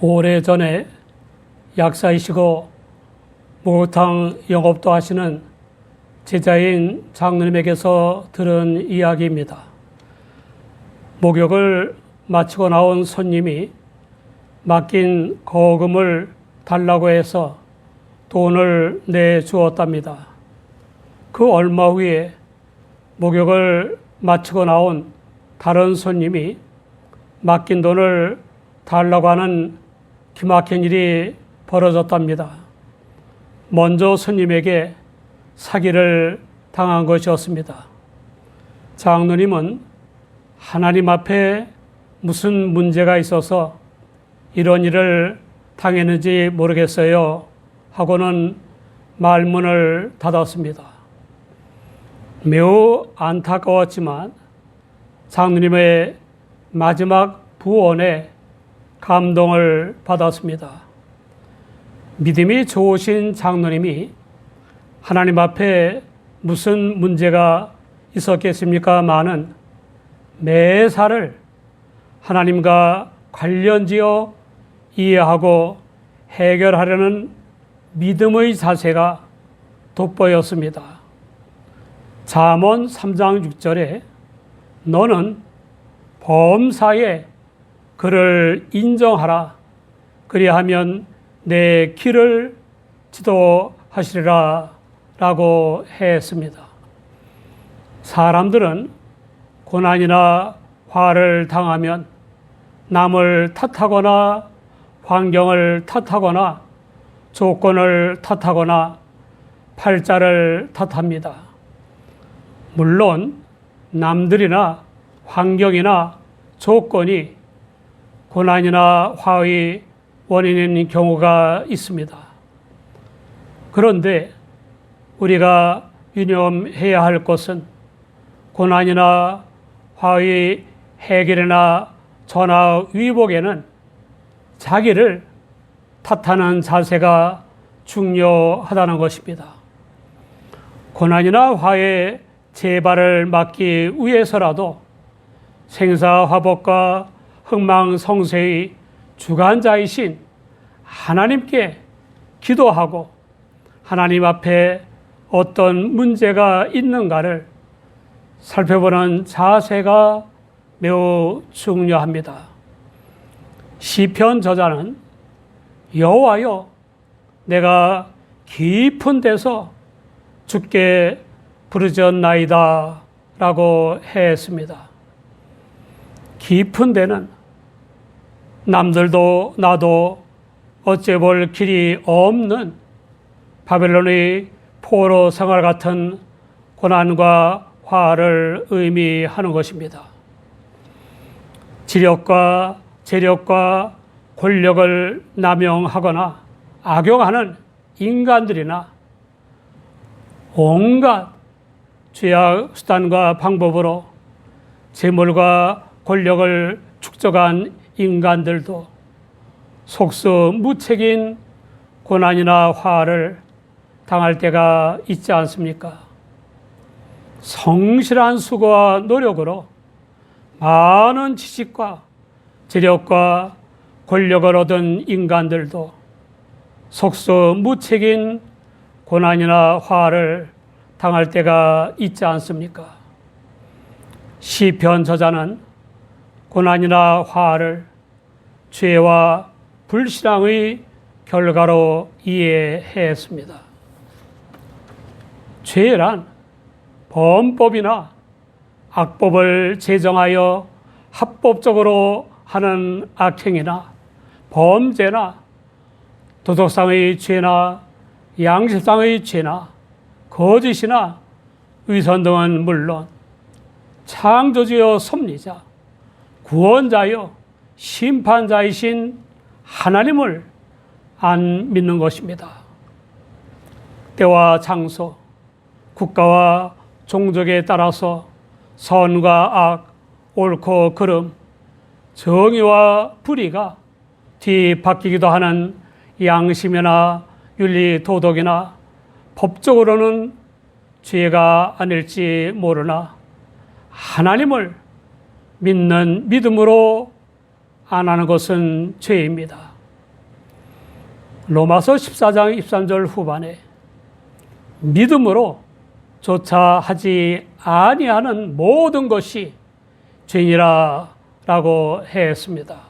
오래전에 약사이시고 목욕탕 영업도 하시는 제자인 장로님에게서 들은 이야기입니다. 목욕을 마치고 나온 손님이 맡긴 거금을 달라고 해서 돈을 내주었답니다. 그 얼마 후에 목욕을 마치고 나온 다른 손님이 맡긴 돈을 달라고 하는 기막힌 일이 벌어졌답니다. 먼저 손님에게 사기를 당한 것이었습니다. 장로님은 하나님 앞에 무슨 문제가 있어서 이런 일을 당했는지 모르겠어요 하고는 말문을 닫았습니다. 매우 안타까웠지만 장로님의 마지막 부원에 감동을 받았습니다. 믿음이 좋으신 장로님이 하나님 앞에 무슨 문제가 있었겠습니까마는 매사를 하나님과 관련지어 이해하고 해결하려는 믿음의 자세가 돋보였습니다. 잠언 3장 6절에 너는 범사에 그를 인정하라. 그리하면 내 길을 지도하시리라 라고 했습니다. 사람들은 고난이나 화를 당하면 남을 탓하거나 환경을 탓하거나 조건을 탓하거나 팔자를 탓합니다. 물론 남들이나 환경이나 조건이 고난이나 화의 원인인 경우가 있습니다. 그런데 우리가 유념해야 할 것은 고난이나 화의 해결이나 전화 위복에는 자기를 탓하는 자세가 중요하다는 것입니다. 고난이나 화의 재발을 막기 위해서라도 생사화복과 흥망성쇠의 주관자이신 하나님께 기도하고 하나님 앞에 어떤 문제가 있는가를 살펴보는 자세가 매우 중요합니다. 시편 저자는 여호와여 내가 깊은 데서 주께 부르짖나이다 라고 했습니다. 깊은 데는 남들도 나도 어째볼 길이 없는 바벨론의 포로 생활 같은 고난과 화를 의미하는 것입니다. 지력과 재력과 권력을 남용하거나 악용하는 인간들이나 온갖 죄악 수단과 방법으로 재물과 권력을 축적한 인간들도 속수무책인 고난이나 화를 당할 때가 있지 않습니까? 성실한 수고와 노력으로 많은 지식과 재력과 권력을 얻은 인간들도 속수무책인 고난이나 화를 당할 때가 있지 않습니까? 시편 저자는 고난이나 화를 죄와 불신앙의 결과로 이해했습니다. 죄란 범법이나 악법을 제정하여 합법적으로 하는 악행이나 범죄나 도덕상의 죄나 양심상의 죄나 거짓이나 위선 등은 물론 창조주여 섭리자, 구원자여 심판자이신 하나님을 안 믿는 것입니다. 때와 장소, 국가와 종족에 따라서 선과 악, 옳고 그름, 정의와 불의가 뒤바뀌기도 하는 양심이나 윤리, 도덕이나 법적으로는 죄가 아닐지 모르나 하나님을 믿는 믿음으로 안 하는 것은 죄입니다. 로마서 14장 23절 후반에 믿음으로 조차 하지 아니하는 모든 것이 죄니라 라고 했습니다.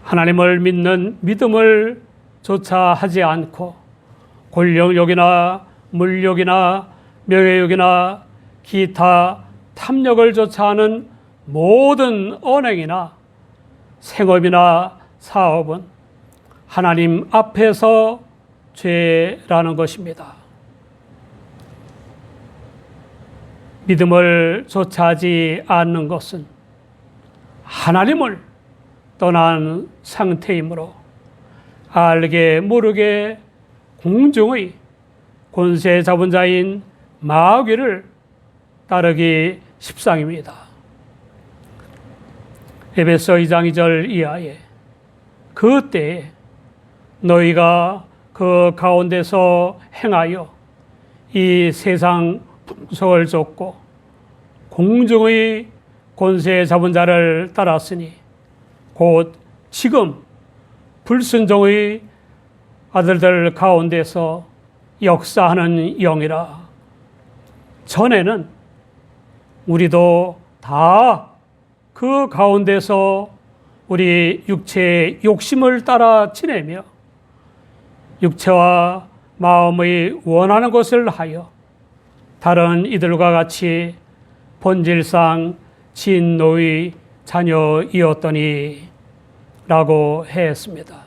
하나님을 믿는 믿음을 조차 하지 않고 권력욕이나 물욕이나 명예욕이나 기타 탐욕을 조차하는 모든 언행이나 생업이나 사업은 하나님 앞에서 죄라는 것입니다. 믿음을 조차하지 않는 것은 하나님을 떠난 상태이므로 알게 모르게 공중의 권세 잡은 자인 마귀를 따르기 십상입니다. 에베소 2장 2절 이하에 그때에 너희가 그 가운데서 행하여 이 세상 풍속을 쫓고 공중의 권세 잡은 자를 따랐으니 곧 지금 불순종의 아들들 가운데서 역사하는 영이라. 전에는 우리도 다 그 가운데서 우리 육체의 욕심을 따라 지내며 육체와 마음의 원하는 것을 하여 다른 이들과 같이 본질상 진노의 자녀이었더니 라고 했습니다.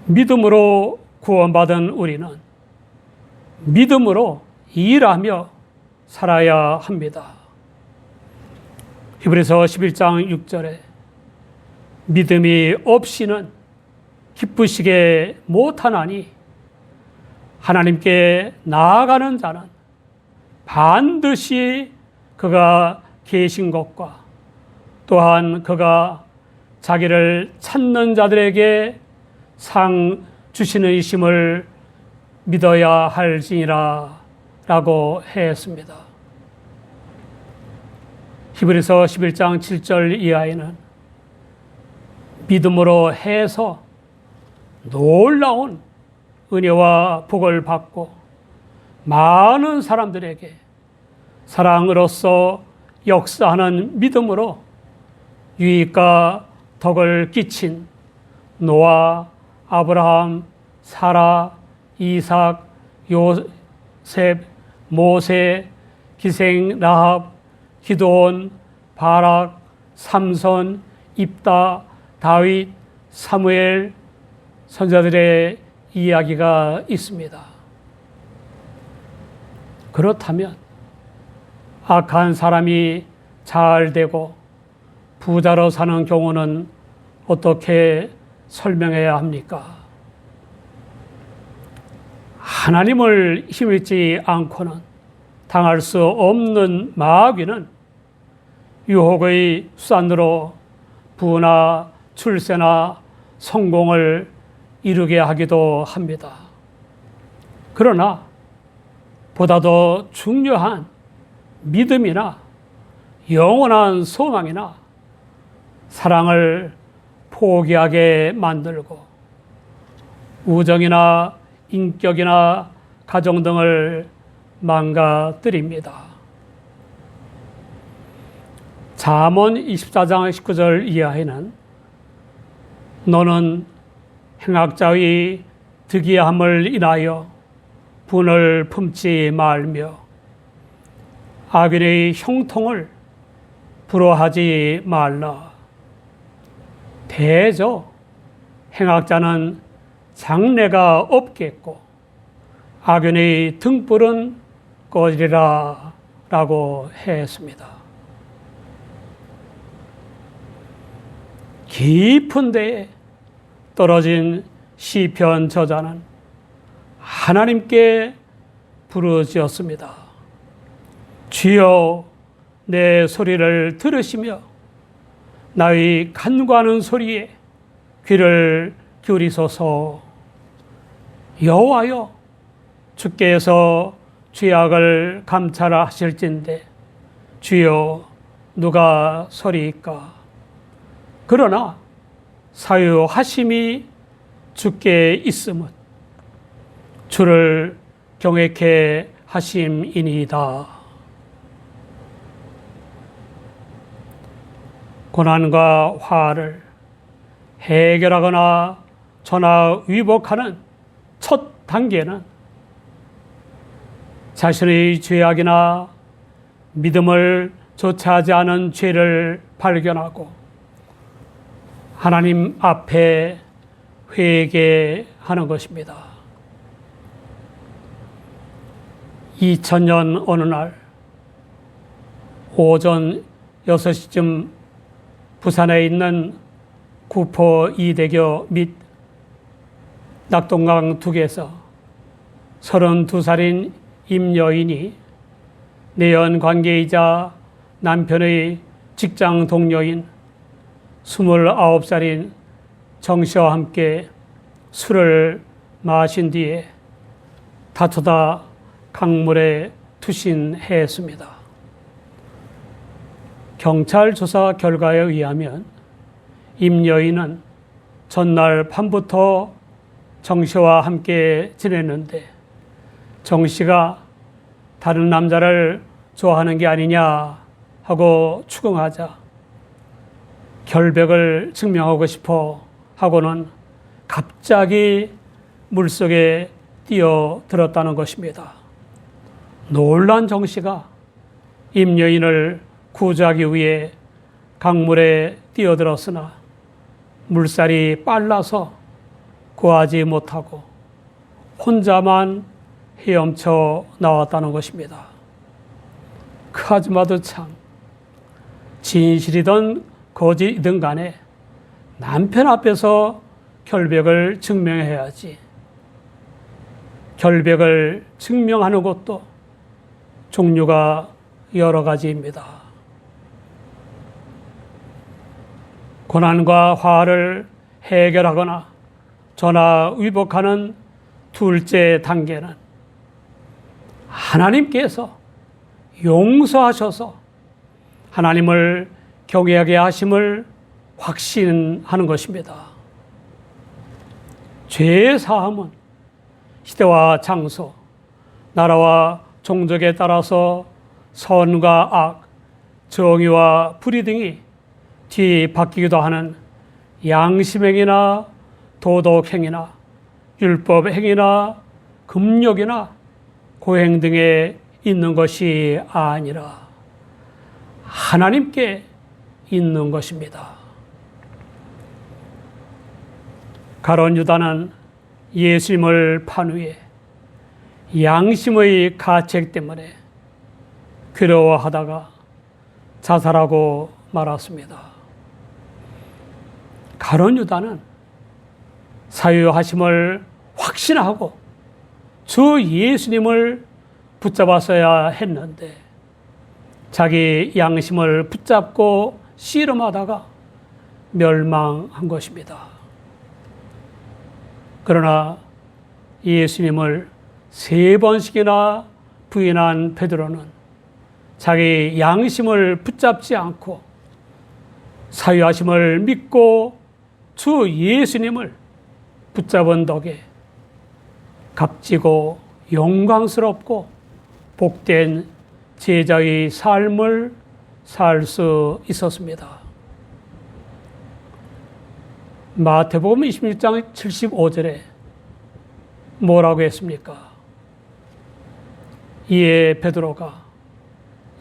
믿음으로 구원받은 우리는 믿음으로 일하며 살아야 합니다. 히브리서 11장 6절에 믿음이 없이는 기쁘시게 못하나니 하나님께 나아가는 자는 반드시 그가 계신 것과 또한 그가 자기를 찾는 자들에게 상 주시는 이심을 믿어야 할지니라 라고 했습니다. 히브리서 11장 7절 이하에는 믿음으로 해서 놀라운 은혜와 복을 받고 많은 사람들에게 사랑으로서 역사하는 믿음으로 유익과 덕을 끼친 노아, 아브라함, 사라, 이삭, 요셉, 모세, 기생 라합, 기드온, 바락, 삼손, 입다, 다윗, 사무엘 선자들의 이야기가 있습니다. 그렇다면 악한 사람이 잘 되고 부자로 사는 경우는 어떻게 설명해야 합니까? 하나님을 힘입지 않고는 당할 수 없는 마귀는 유혹의 수단으로 부나 출세나 성공을 이루게 하기도 합니다. 그러나 보다 더 중요한 믿음이나 영원한 소망이나 사랑을 포기하게 만들고 우정이나 인격이나 가정 등을 망가뜨립니다. 잠언 24장 19절 이하에는 너는 행악자의 득이함을 인하여 분을 품지 말며 악인의 형통을 부러워하지 말라. 대저 행악자는 장래가 없겠고 악인의 등불은 꺼지리라 라고 했습니다. 깊은 데에 떨어진 시편 저자는 하나님께 부르짖었습니다. 주여 내 소리를 들으시며 나의 간구하는 소리에 귀를 기울이소서. 여호와여 주께서 죄악을 감찰하실진대 주여 누가 서리이까. 그러나 사유하심이 주께 있음은 주를 경외케 하심이니이다. 고난과 화를 해결하거나 전화위복하는 첫 단계는 자신의 죄악이나 믿음을 좇아하지 않은 죄를 발견하고 하나님 앞에 회개하는 것입니다. 2000년 어느 날 오전 6시쯤 부산에 있는 구포 이대교 및 낙동강 둑에서 32살인 임여인이 내연 관계이자 남편의 직장 동료인 29살인 정씨와 함께 술을 마신 뒤에 다투다 강물에 투신했습니다. 경찰 조사 결과에 의하면 임여인은 전날 밤부터 정씨와 함께 지냈는데 정씨가 다른 남자를 좋아하는 게 아니냐 하고 추궁하자 결백을 증명하고 싶어 하고는 갑자기 물속에 뛰어들었다는 것입니다. 놀란 정씨가 임여인을 구조하기 위해 강물에 뛰어들었으나 물살이 빨라서 구하지 못하고 혼자만 헤엄쳐 나왔다는 것입니다. 그 아줌마도 참 진실이든 거짓이든 간에 남편 앞에서 결백을 증명해야지. 결백을 증명하는 것도 종류가 여러 가지입니다. 고난과 화를 해결하거나 전화위복하는 둘째 단계는 하나님께서 용서하셔서 하나님을 경외하게 하심을 확신하는 것입니다. 죄의 사함은 시대와 장소, 나라와 종족에 따라서 선과 악, 정의와 불의 등이 뒤바뀌기도 하는 양심행위나 도덕행위나 율법행위나 금욕이나 고행 등에 있는 것이 아니라 하나님께 있는 것입니다. 가룟 유다는 예수님을 판 후에 양심의 가책 때문에 괴로워하다가 자살하고 말았습니다. 가룟 유다는 사유하심을 확신하고 주 예수님을 붙잡았어야 했는데 자기 양심을 붙잡고 씨름하다가 멸망한 것입니다. 그러나 예수님을 3번씩이나 부인한 베드로는 자기 양심을 붙잡지 않고 사유하심을 믿고 주 예수님을 붙잡은 덕에 값지고 영광스럽고 복된 제자의 삶을 살 수 있었습니다. 마태복음 26장 75절에 뭐라고 했습니까? 이에 베드로가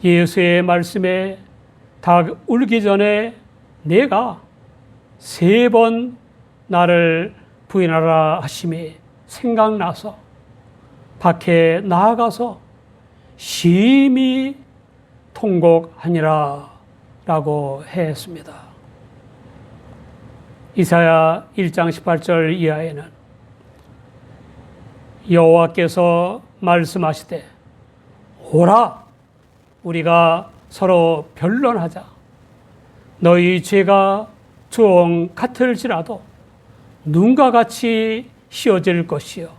예수의 말씀에 닭 울기 전에 내가 3번 나를 부인하라 하심이 생각나서 밖에 나아가서 심히 통곡하니라 라고 했습니다. 이사야 1장 18절 이하에는 여호와께서 말씀하시되 오라 우리가 서로 변론하자. 너희 죄가 주홍 같을지라도 눈과 같이 휘어질 것이요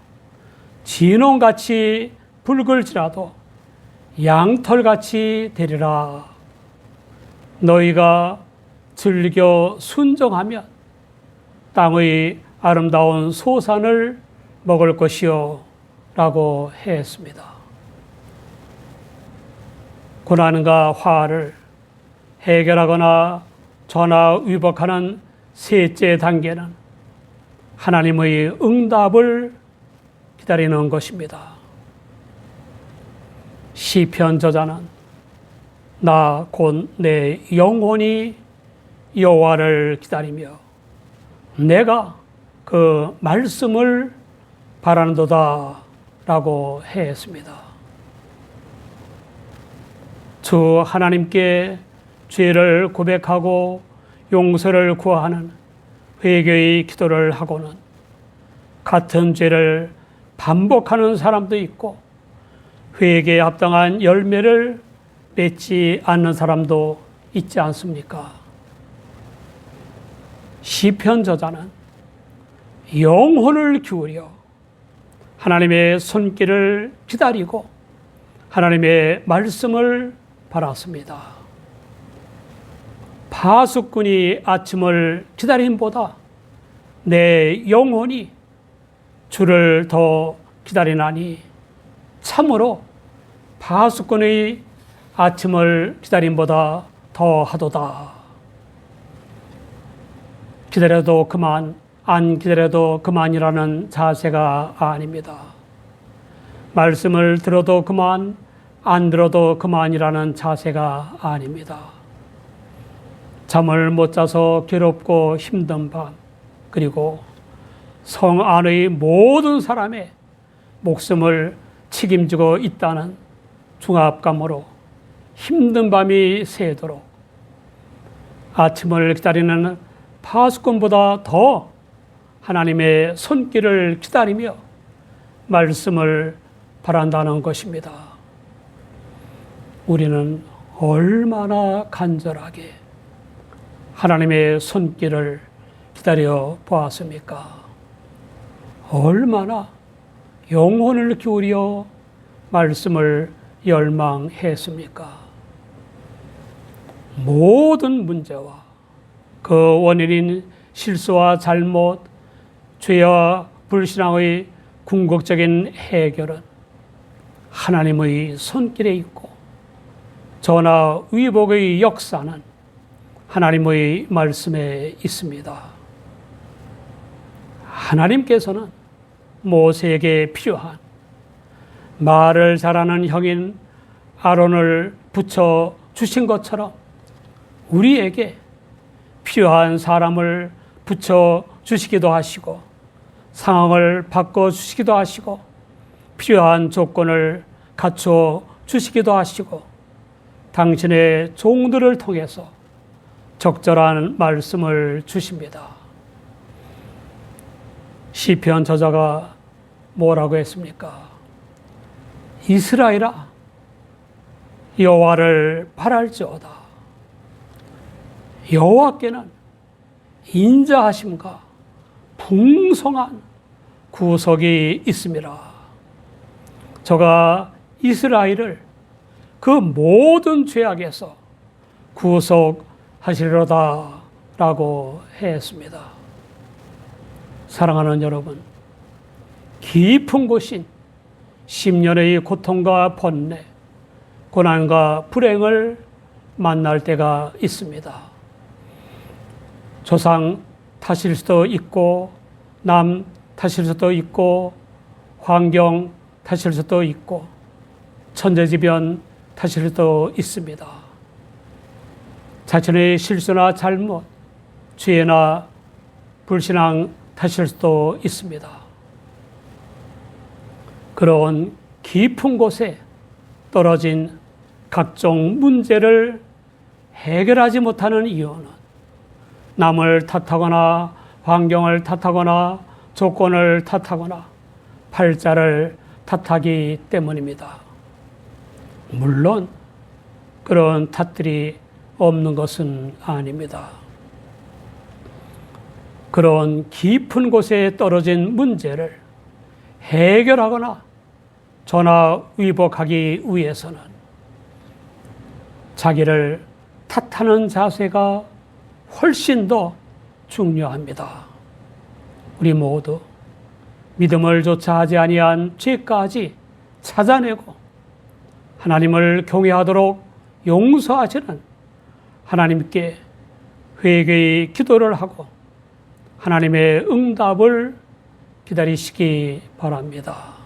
진홍같이 붉을지라도 양털같이 되리라. 너희가 즐겨 순종하면 땅의 아름다운 소산을 먹을 것이요 라고 했습니다. 고난과 화를 해결하거나 전화위복하는 셋째 단계는 하나님의 응답을 기다리는 것입니다. 시편 저자는 나 곧 내 영혼이 여호와를 기다리며 내가 그 말씀을 바라는도다 라고 했습니다. 주 하나님께 죄를 고백하고 용서를 구하는 회개의 기도를 하고는 같은 죄를 반복하는 사람도 있고 회개에 합당한 열매를 맺지 않는 사람도 있지 않습니까? 시편 저자는 영혼을 기울여 하나님의 손길을 기다리고 하나님의 말씀을 바랐습니다. 파수꾼이 아침을 기다림보다 내 영혼이 주를 더 기다리나니 참으로 파수꾼의 아침을 기다림보다 더하도다. 기다려도 그만, 안 기다려도 그만이라는 자세가 아닙니다. 말씀을 들어도 그만, 안 들어도 그만이라는 자세가 아닙니다. 잠을 못 자서 괴롭고 힘든 밤, 그리고 성 안의 모든 사람의 목숨을 책임지고 있다는 중압감으로 힘든 밤이 새도록 아침을 기다리는 파수꾼보다 더 하나님의 손길을 기다리며 말씀을 바란다는 것입니다. 우리는 얼마나 간절하게 하나님의 손길을 기다려 보았습니까? 얼마나 영혼을 기울여 말씀을 열망했습니까? 모든 문제와 그 원인인 실수와 잘못, 죄와 불신앙의 궁극적인 해결은 하나님의 손길에 있고 전화위복의 역사는 하나님의 말씀에 있습니다. 하나님께서는 모세에게 필요한 말을 잘하는 형인 아론을 붙여 주신 것처럼 우리에게 필요한 사람을 붙여 주시기도 하시고 상황을 바꿔 주시기도 하시고 필요한 조건을 갖춰 주시기도 하시고 당신의 종들을 통해서 적절한 말씀을 주십니다. 시편 저자가 뭐라고 했습니까? 이스라엘아, 여호와를 바랄지어다. 여호와께는 인자하심과 풍성한 구속이 있음이라. 저가 이스라엘을 그 모든 죄악에서 구속하시리로다 라고 했습니다. 사랑하는 여러분, 깊은 곳인 10년의 고통과 번뇌, 고난과 불행을 만날 때가 있습니다. 조상 탓일 수도 있고 남 탓일 수도 있고 환경 탓일 수도 있고 천재지변 탓일 수도 있습니다. 자신의 실수나 잘못, 죄나 불신앙 탓일 수도 있습니다. 그런 깊은 곳에 떨어진 각종 문제를 해결하지 못하는 이유는 남을 탓하거나 환경을 탓하거나 조건을 탓하거나 팔자를 탓하기 때문입니다. 물론 그런 탓들이 없는 것은 아닙니다. 그런 깊은 곳에 떨어진 문제를 해결하거나 전화위복하기 위해서는 자기를 탓하는 자세가 훨씬 더 중요합니다. 우리 모두 믿음을 조차 하지 아니한 죄까지 찾아내고 하나님을 경외하도록 용서하시는 하나님께 회개의 기도를 하고 하나님의 응답을 기다리시기 바랍니다.